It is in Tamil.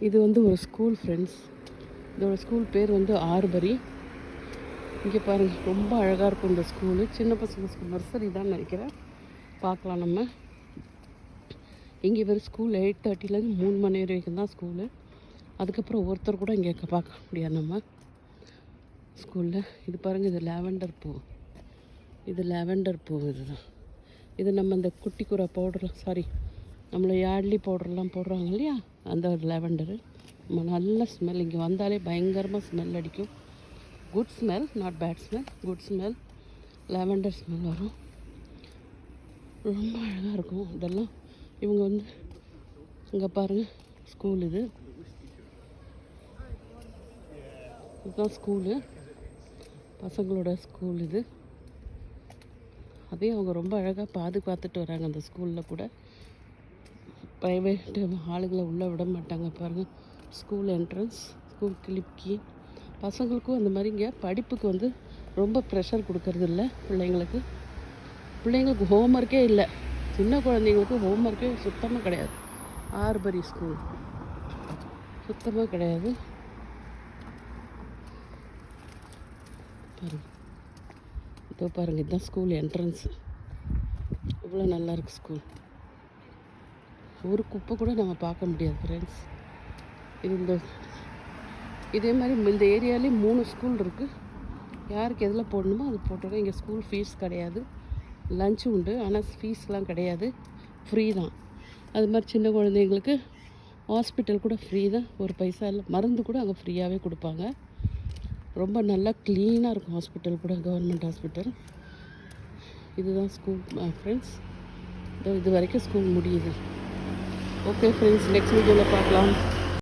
இது வந்து ஒரு ஸ்கூல் ஃப்ரெண்ட்ஸ். இதோட ஸ்கூல் பேர் வந்து ஆர்பரி. இங்கே பாருங்கள், ரொம்ப அழகாக இருக்கும் இந்த ஸ்கூலு. சின்ன பசங்க ஸ்கூல், நர்சரி தான் நினைக்கிறேன். பார்க்கலாம் நம்ம. இங்கே வெறும் ஸ்கூல் 8:30லேருந்து 3 மணி வரைக்கும் தான் ஸ்கூலு. அதுக்கப்புறம் ஒருத்தர் கூட இங்கே பார்க்க முடியாது நம்ம ஸ்கூலில். இது பாருங்கள், இது லாவெண்டர் பூ. இது லாவெண்டர் பூ. இதுதான் இது நம்ம இந்த குட்டி கூரை பவுடர், சாரி, நம்மளை யார்ட்லி பவுடர்லாம் போடுறாங்க இல்லையா, அந்த ஒரு லாவெண்டரு. நல்ல ஸ்மெல். இங்கே வந்தாலே பயங்கரமாக ஸ்மெல் அடிக்கும். Good smell, not bad smell, good smell. Lavender smell வரும். ரொம்ப அழகாக இருக்கும் இதெல்லாம். இவங்க வந்து இங்கே பாருங்கள், ஸ்கூல் இது. இதுதான் ஸ்கூலு, பசங்களோட ஸ்கூல் இது. அதையும் அவங்க ரொம்ப அழகாக பாதுகாத்துட்டு வராங்க அந்த ஸ்கூலில் கூட. ப்ரைவேட்டு ஆளுகளை உள்ளே விட மாட்டாங்க பாருங்கள். ஸ்கூல் என்ட்ரன்ஸ், ஸ்கூல் கிளிப்கி. பசங்களுக்கும் அந்த மாதிரி இங்கே படிப்புக்கு வந்து ரொம்ப ப்ரெஷர் கொடுக்கறது இல்லை பிள்ளைங்களுக்கு ஹோம்ஒர்க்கே இல்லை. சின்ன குழந்தைங்களுக்கு ஹோம்ஒர்க்கே சுத்தமாக கிடையாது. ஆர்பரி ஸ்கூல் சுத்தமாக கிடையாது. பாருங்கள், இதோ பாருங்கள், இதுதான் ஸ்கூல் என்ட்ரன்ஸு. இவ்வளோ நல்லாயிருக்கு ஸ்கூல். ஒரு குப்பை கூட நம்ம பார்க்க முடியாது ஃப்ரெண்ட்ஸ். இதே மாதிரி இந்த ஏரியாலேயும் 3 ஸ்கூல் இருக்குது. யாருக்கு எதில் போடணுமோ அது போட்டுருக்கோம். இங்கே ஸ்கூல் ஃபீஸ் கிடையாது, லஞ்சு உண்டு, ஆனால் ஃபீஸ்லாம் கிடையாது, ஃப்ரீ தான். அது மாதிரி சின்ன குழந்தைங்களுக்கு ஹாஸ்பிட்டல் கூட ஃப்ரீ தான், ஒரு பைசா இல்லை. மருந்து கூட அங்கே ஃப்ரீயாகவே கொடுப்பாங்க. ரொம்ப நல்லா க்ளீனாக இருக்கும் ஹாஸ்பிட்டல் கூட, கவர்மெண்ட் ஹாஸ்பிட்டல். இதுதான் ஸ்கூல் ஃப்ரெண்ட்ஸ். இது வரைக்கும் ஸ்கூல் முடியுது. ஓகே ஃப்ரெண்ட்ஸ், நெக்ஸ்ட் வீடியோவில் பார்க்கலாம்.